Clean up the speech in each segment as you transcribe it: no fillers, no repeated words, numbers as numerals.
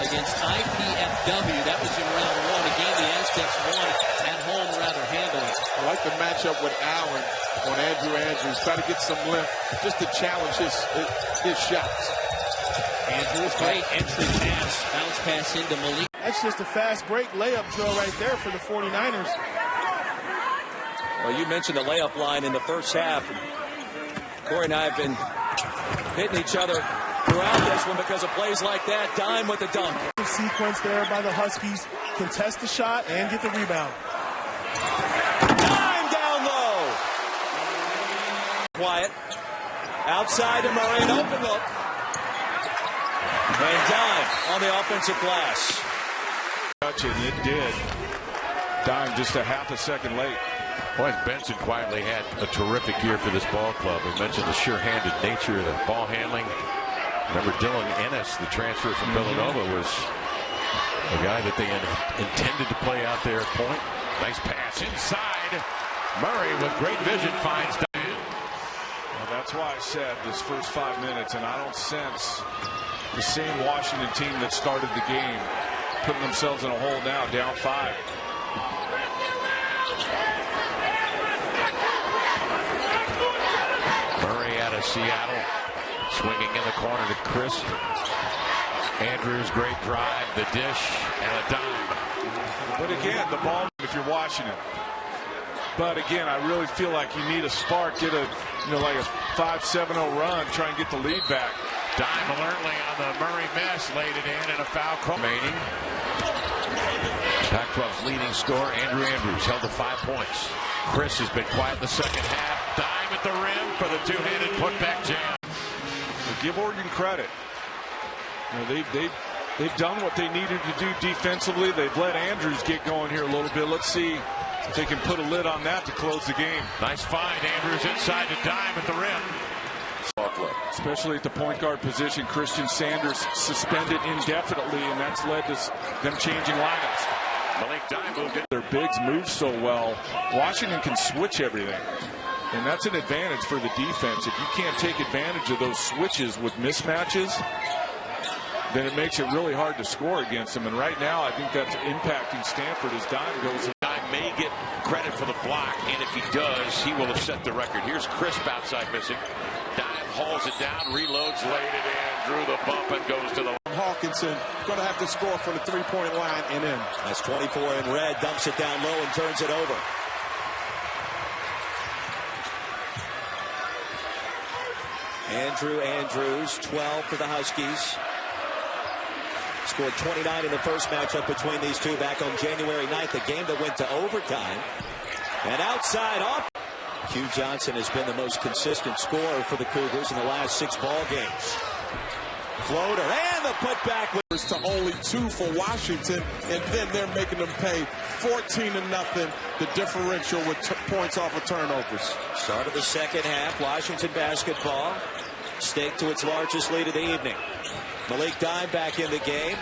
against IPFW. That was in round one. Again, the Aztecs won at home rather handily. I like the matchup with Allen on Andrew Andrews. Try to get some lift just to challenge his shots. Andrews, great entry pass. Bounce pass into Malik. That's just a fast break layup drill right there for the 49ers. Well, you mentioned the layup line in the first half. Corey and I have been hitting each other throughout this one because of plays like that. Dime with the dunk. Sequence there by the Huskies. Contest the shot and get the rebound. Dime down low. Quiet. Outside to Murray, an open look. And Dime on the offensive glass. It did. Dime just a half a second late. Boy, Benson quietly had a terrific year for this ball club. We mentioned the sure-handed nature of the ball handling. Remember Dylan Ennis, the transfer from Villanova, was a guy that they had intended to play out there at point. Nice pass inside. Murray with great vision finds Dime. Well, that's why I said this first 5 minutes, and I don't sense the same Washington team that started the game putting themselves in a hole now, down 5. Murray out of Seattle, swinging in the corner to Chris. Andrews, great drive, the dish, and a dime. But again, the ball, if you're Washington. But again, I really feel like you need a spark, get a, like a 5-7-0 run, try and get the lead back. Dime alertly on the Murray miss, laid it in, and a foul call remaining. Pac-12's leading scorer, Andrew Andrews, held to 5 points. Chris has been quiet in the second half. Dime at the rim for the two-handed putback jam. Well, give Oregon credit. They've done what they needed to do defensively. They've let Andrews get going here a little bit. Let's see if they can put a lid on that to close the game. Nice find. Andrews inside to Dime at the rim. Especially at the point guard position, Christian Sanders suspended indefinitely, and that's led to them changing lineups. Malik Dime moved it. Their bigs move so well. Washington can switch everything, and that's an advantage for the defense. If you can't take advantage of those switches with mismatches, then it makes it really hard to score against them. And right now, I think that's impacting Stanford as Dime goes. Dime may get credit for the block, and if he does, he will have set the record. Here's Crisp outside missing. Dime hauls it down, reloads, laid it in, drew the bump, and goes to the Hawkinson going to have to score from the three-point line and in. That's 24 in red, dumps it down low and turns it over. Andrew Andrews, 12 for the Huskies. Scored 29 in the first matchup between these two back on January 9th, a game that went to overtime. And outside off. Hugh Johnson has been the most consistent scorer for the Cougars in the last 6 ball games. Floater and the putback To only 2 for Washington, and then they're making them pay 14-0, the differential with points off of turnovers. Start of the second half, Washington basketball staked to its largest lead of the evening. Malik Dime back in the game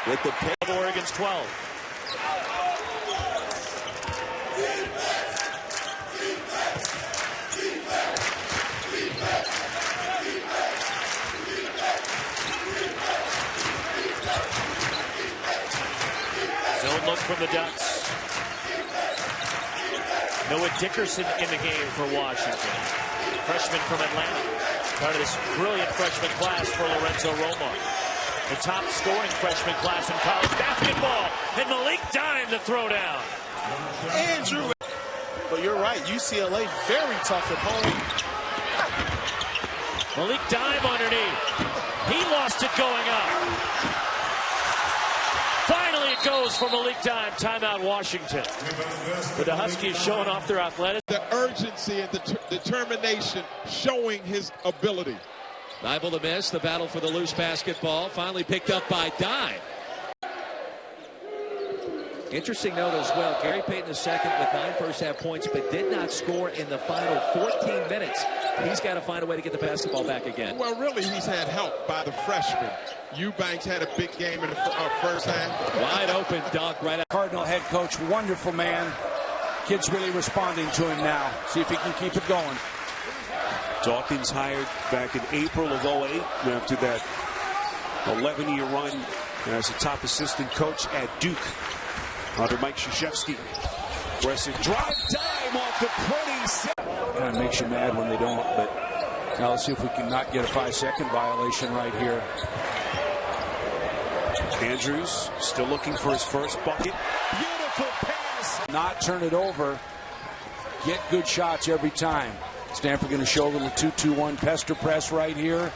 with the pick of Oregon's 12. Zone look from the Ducks. Noah Dickerson in the game for Washington. Freshman from Atlanta. Part of this brilliant freshman class for Lorenzo Romar. The top scoring freshman class in college basketball. And Malik Dime the throwdown. Andrew. But you're right, UCLA very tough at home. Malik Dime underneath. He lost it going up. Finally it goes for Malik Dime. Timeout Washington. But the Huskies showing off their athleticism. The urgency and the determination showing his ability. Liable to miss. The battle for the loose basketball. Finally picked up by Dime. Interesting note as well. Gary Payton II with 9 first-half points, but did not score in the final 14 minutes. He's got to find a way to get the basketball back again. Well, really, he's had help by the freshman. Eubanks had a big game in the first half. Wide open dunk right out. Cardinal head coach, wonderful man. Kid's really responding to him now. See if he can keep it going. Dawkins hired back in April of 08 after that 11-year run as a top assistant coach at Duke under Mike Krzyzewski. Aggressive drive, dime off the 27. Kind of makes you mad when they don't, but now let's see if we can not get a 5-second violation right here. Andrews still looking for his first bucket. Beautiful pass. Not turn it over. Get good shots every time. Stanford going to show a little 2-2-1 pester press right here.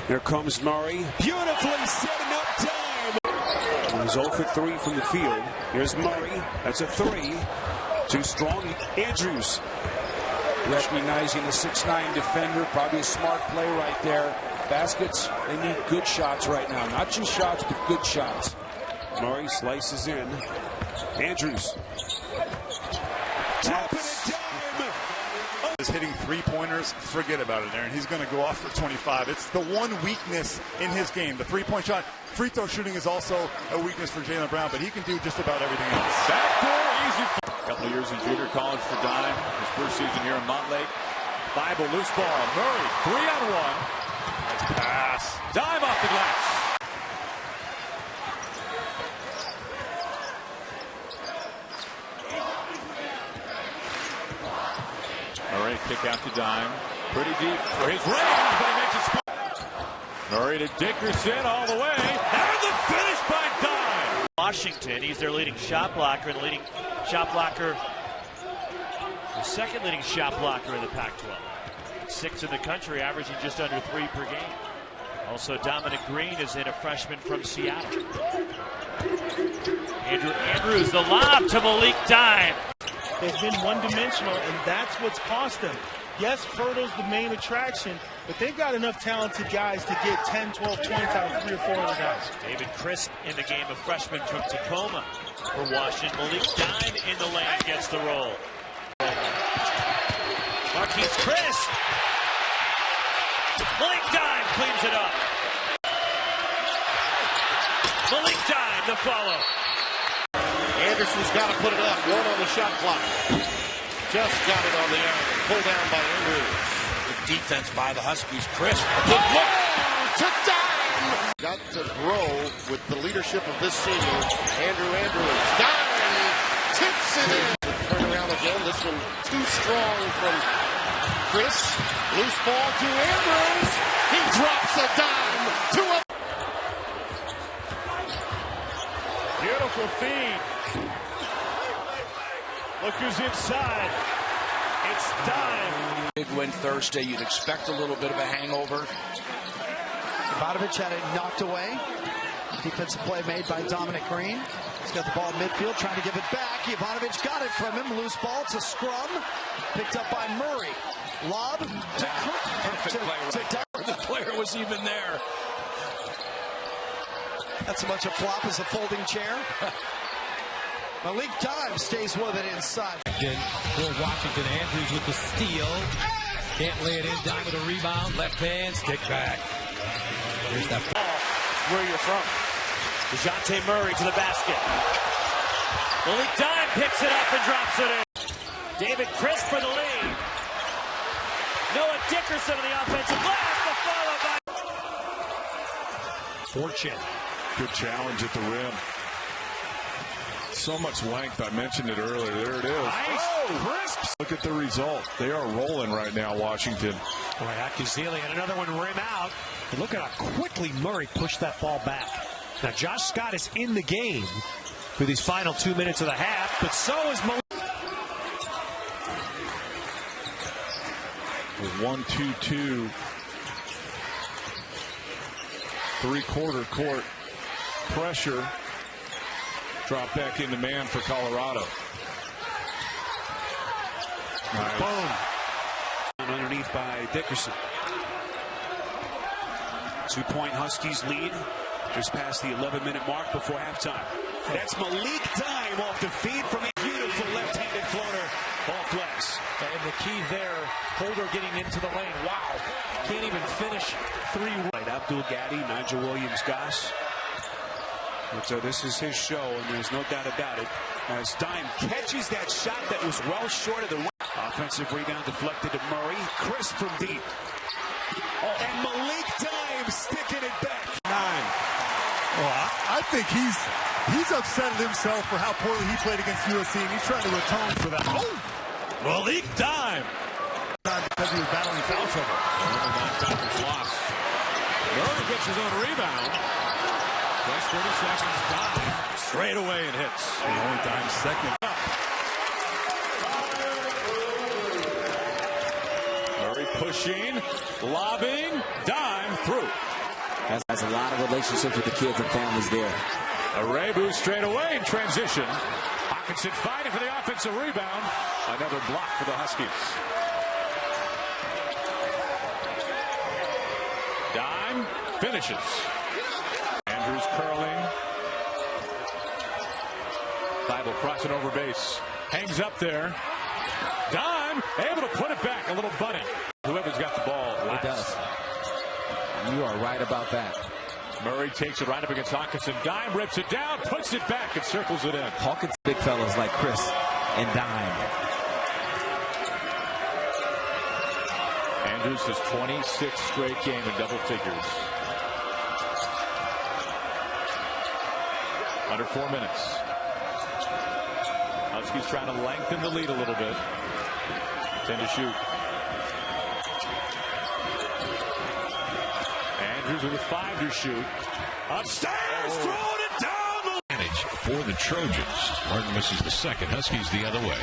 Here comes Murray. Beautifully setting up time. He's 0 for 3 from the field. Here's Murray. That's a 3. Too strong. Andrews. Recognizing the 6'9" defender. Probably a smart play right there. Baskets, they need good shots right now. Not just shots, but good shots. Murray slices in. Andrews. Dropping a dime. Is hitting three-pointers, forget about it, Aaron. He's going to go off for 25. It's the one weakness in his game, the three-point shot. Free throw shooting is also a weakness for Jaylen Brown, but he can do just about everything else. Backdoor easy. A couple of years in junior college for Dime. His first season here in Montlake. Bible loose ball. Murray 3-on-1. Nice pass. Dime off the glass. Murray kick out to Dime. Pretty deep for his range, but he makes it spot. Murray to Dickerson all the way. And the finish by Dime. Washington, he's their leading shot blocker, and the leading shot blocker, the second leading shot blocker in the Pac-12. 6th in the country, averaging just under 3 per game. Also, Dominic Green is in, a freshman from Seattle. Andrews, the lob to Malik Dime. They've been one-dimensional, and that's what's cost them. Yes, Pirtle's the main attraction, but they've got enough talented guys to get 10, 12 points out of 3 or 4 other guys. David Crisp in the game, a freshman from Tacoma for Washington. Malik Dime in the lane, gets the roll. Marquise Crisp. Malik Dime cleans it up. Malik Dime, the follow. Anderson's got to put it up. 1 on the shot clock. Just got it on the arm. Pulled down by Andrews. Good defense by the Huskies. Crisp. Good look to Dime. Got to grow with the leadership of this senior, Andrew Andrews. Dime tips it in. Turn around again. This one too strong from Chris. Loose ball to Andrews. He drops a dime to a. Beautiful feed. Look who's inside. It's Dime. Big win Thursday. You'd expect a little bit of a hangover. Ivanovic had it knocked away. Defensive play made by Dominic Green. He's got the ball in midfield, trying to give it back. Ivanovic got it from him. Loose ball. It's a scrum. Picked up by Murray. Lob to Perfect play. The player was even there. That's as much a flop as a folding chair. Malik Dime stays with it inside. For Washington, Andrews with the steal. Can't lay it in. Dime with a rebound. Left hand, stick back. Here's that ball. Where you're from. DeJounte Murray to the basket. Malik Dime picks it up and drops it in. David Crisp for the lead. Noah Dickerson on the offensive glass. The follow by Fortune. Good challenge at the rim. So much length. I mentioned it earlier. There it is. Nice. Crisp. Look at the result. They are rolling right now, Washington. Boy, Akuzeli had another one rim out. And look at how quickly Murray pushed that ball back. Now, Josh Scott is in the game for these final 2 minutes of the half, but so is Malik. With 1-2-2. 3/4 court pressure. Drop back into man for Colorado. Nice. Boom. And underneath by Dickerson. 2-point Huskies lead. Just past the 11-minute mark before halftime. That's Malik Dime off the feed from a beautiful left-handed floater off glass. And the key there, Holder getting into the lane. Wow. Can't even finish 3. Right, Abdul Gaddy, Nigel Williams-Goss. And so this is his show, and there's no doubt about it. As Dime catches that shot that was well short of the rim. Offensive rebound deflected to Murray. Crisp from deep. Oh, and Malik Dime sticking it back. 9. I think he's upset at himself for how poorly he played against USC, and he's trying to atone for that. Oh! Malik dime. Because he was battling foul trouble. Loss. Murray gets his own rebound. Just 30 seconds. Dime. Straight away and hits. The only dime second. Murray pushing, lobbing, dime through. Has a lot of relationships with the kids and families there. Arebu straight away in transition. Hawkinson fighting for the offensive rebound. Another block for the Huskies. Dime finishes. Andrews curling. Thibault crossing over base. Hangs up there. Dime able to put it back. A little bunny. Whoever's got the ball last. It does. You are right about that. Murray takes it right up against Hawkinson. Dime rips it down, puts it back, and circles it in. Hawkins, big fellas like Chris and Dime. Andrews his 26th straight game in double figures. Under 4 minutes. Huskies trying to lengthen the lead a little bit. 10 to shoot. Andrews with a 5 to shoot. Upstairs, throwing it down the advantage for the Trojans. Martin misses the second. Huskies the other way.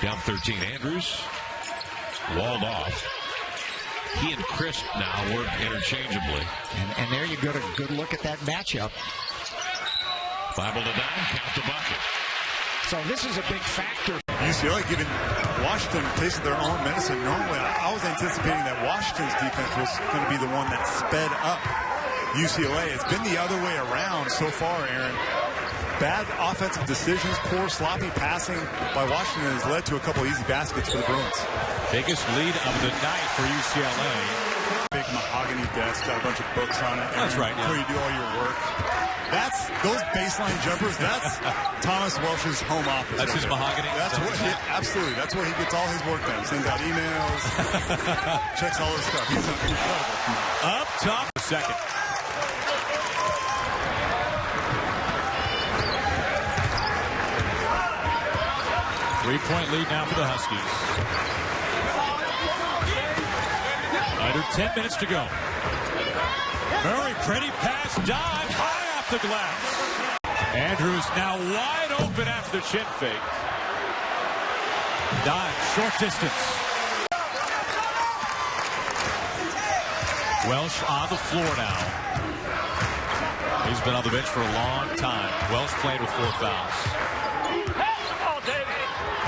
Down 13. Andrews walled off. He and Chris now work interchangeably. And there you go, a good look at that matchup. Bible to Dime, count the bucket. So this is a big factor. UCLA giving Washington a taste of their own medicine. Normally, I was anticipating that Washington's defense was going to be the one that sped up UCLA. It's been the other way around so far, Aaron. Bad offensive decisions, poor sloppy passing by Washington has led to a couple easy baskets for the Bruins. biggest lead of the night for UCLA. Big mahogany desk, got a bunch of books on it. That's right, yeah. Where you do all your work. Those baseline jumpers, that's Thomas Welsh's home office. That's his mahogany? That's what absolutely. That's where he gets all his work done. Sends out emails, checks all his stuff. He's incredible. Up top, second. Three-point lead now for the Huskies. Under 10 minutes to go. Murray, pretty pass, dive, high off the glass. Andrews now wide open after the chin fake. Dive, short distance. Welsh on the floor now. He's been on the bench for a long time. Welsh played with 4 fouls.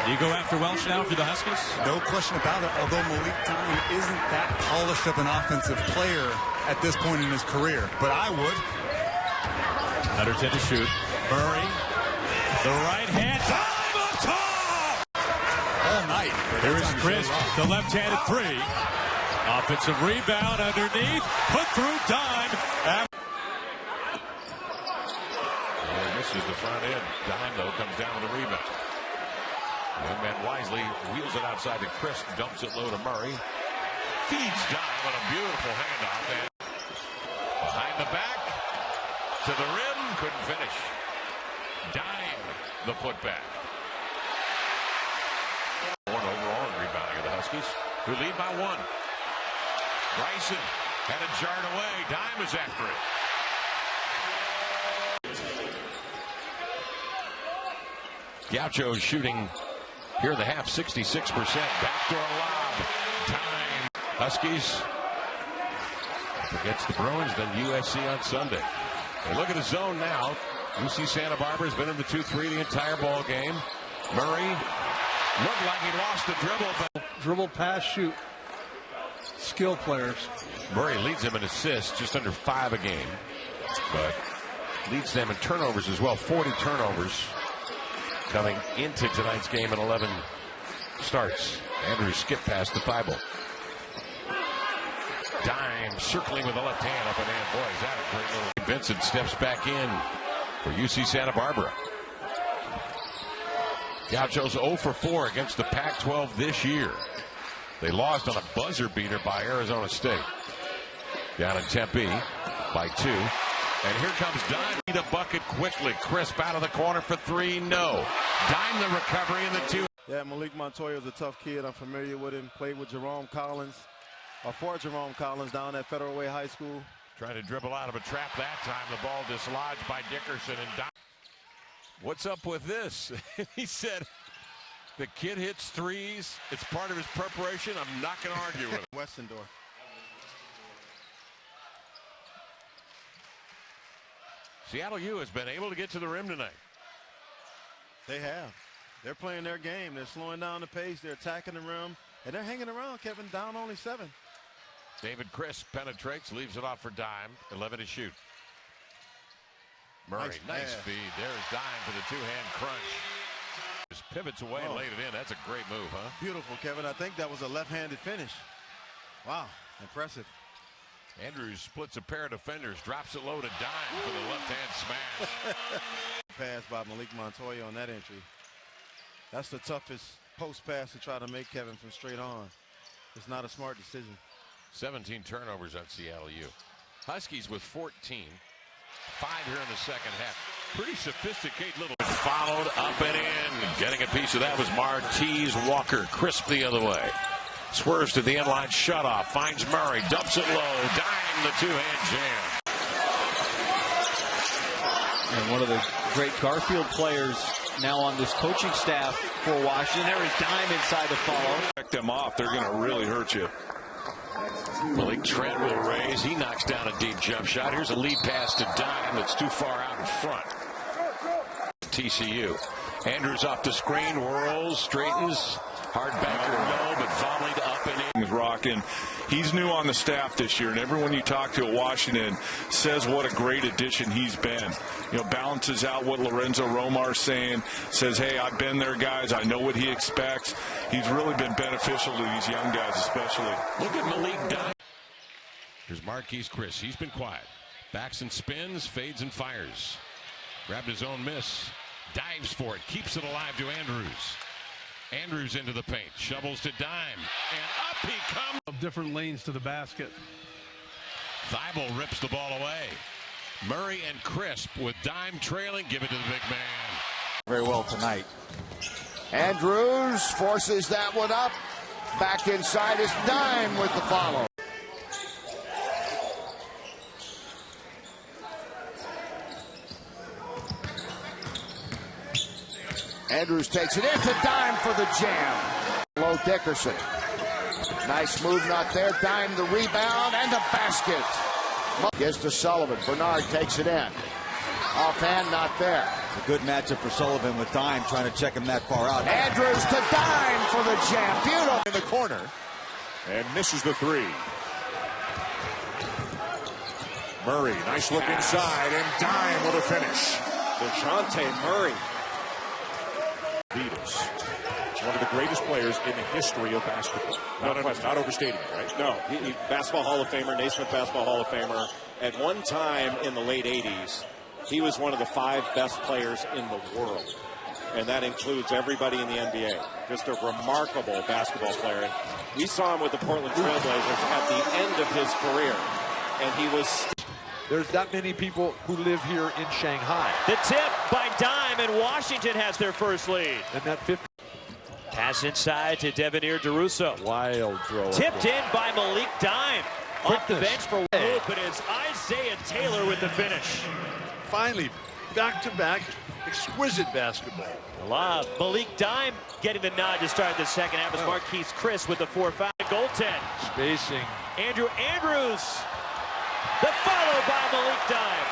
Do you go after Welsh now for the Huskies? No question about it, although Malik Dime isn't that polished of an offensive player at this point in his career, but I would. Under 10 to shoot. Murray, the right hand, dive on top! All night. Here is Chris, the left-handed 3. Offensive rebound underneath, put through Dime. Misses the front end. Dime, though, comes down with a rebound. Young man wisely wheels it outside to Chris, dumps it low to Murray. Feeds Dime on a beautiful handoff. And behind the back, to the rim, couldn't finish. Dime, the putback. One overall in rebounding of the Huskies, who lead by 1. Bryson had it jarred away. Dime is after it. Gaucho shooting here in the half, 66%. Backdoor lob. Time. Huskies against the Bruins, then USC on Sunday. And look at the zone now. UC Santa Barbara has been in the 2-3 the entire ball game. Murray looked like he lost the dribble. But dribble, pass, shoot. Skill players. Murray leads them in assists, just under 5 a game. But leads them in turnovers as well. 40 turnovers coming into tonight's game in 11 starts. Andrews skip past the Thibault. Dime circling with the left hand up and in. Boy, is that a great little. Vincent steps back in for UC Santa Barbara. Gauchos 0 for 4 against the Pac-12 this year. They lost on a buzzer beater by Arizona State. Down in Tempe by 2. And here comes Dime. Need a bucket quickly. Crisp out of the corner for three. No. Dime the recovery in the two. Yeah, Malik Montoya is a tough kid. I'm familiar with him. Played with Jerome Collins, or for Jerome Collins down at Federal Way High School. Trying to dribble out of a trap that time. The ball dislodged by Dickerson and Dime. What's up with this? He said, the kid hits threes. It's part of his preparation. I'm not going to argue with it. Westendorf. Seattle U has been able to get to the rim tonight. They have. They're playing their game. They're slowing down the pace. They're attacking the rim. And they're hanging around, Kevin, down only 7. David Crisp penetrates, leaves it off for Dime. 11 to shoot. Murray, nice feed. There's Dime for the two-hand crunch. Just pivots away and laid it in. That's a great move, huh? Beautiful, Kevin. I think that was a left-handed finish. Wow, impressive. Andrews splits a pair of defenders, drops it low to Dime for the left-hand smash. Pass by Malik Montoya on that entry. That's the toughest post pass to try to make, Kevin, from straight on. It's not a smart decision. 17 turnovers on Seattle U. Huskies with 14. 5 here in the second half. Pretty sophisticated little. Followed up and in. Getting a piece of that was Martez Walker. Crisp the other way. Swerves to the inline shutoff. Finds Murray. Dumps it low. Dime the two-hand jam. And one of the great Garfield players now on this coaching staff for Washington. There is Dime inside the follow. Back them off. They're going to really hurt you. Malik Trent will raise. He knocks down a deep jump shot. Here's a lead pass to Dime that's too far out in front. TCU. Andrews off the screen, whirls, straightens. Hard banker, no, but volleyed up and in. Rocking. He's new on the staff this year, and everyone you talk to at Washington says what a great addition he's been. You know, balances out what Lorenzo Romar's saying, says, hey, I've been there, guys. I know what he expects. He's really been beneficial to these young guys, especially. Look at Malik Dime. Here's Marquise Chris. He's been quiet. Backs and spins, fades and fires. Grabbed his own miss. Dives for it. Keeps it alive to Andrews. Andrews into the paint. Shovels to Dime. And up he comes. Different lanes to the basket. Thibault rips the ball away. Murray and Crisp with Dime trailing. Give it to the big man. Very well tonight. Andrews forces that one up. Back inside is Dime with the follow. Andrews takes it into Dime for the jam. Low Dickerson. Nice move, not there. Dime the rebound and the basket. Gets to Sullivan. Bernard takes it in. Offhand, not there. A good matchup for Sullivan with Dime trying to check him that far out. Andrews to Dime for the jam. Beautiful. In the corner. And misses the three. Murray, nice look inside, and Dime with a finish. DeJounte Murray. Vetus, one of the greatest players in the history of basketball. Not overstating it, right? No, he basketball Hall of Famer, Naismith basketball Hall of Famer. At one time in the late 80s, he was one of the 5 best players in the world. And that includes everybody in the NBA. Just a remarkable basketball player. And we saw him with the Portland Trailblazers at the end of his career. And he was... There's that many people who live here in Shanghai. The tip by Dime, and Washington has their first lead. And that 50. Pass inside to Devenir DeRusso. Wild throw. Tipped in by Malik Dime. Off the bench for Whoop, and it's Isaiah Taylor with the finish. Finally, back-to-back, exquisite basketball. Malik Dime getting the nod to start the second half as Marquise Chris with the 4-foul goaltend. Spacing. Andrews. The follow by Malik Dime.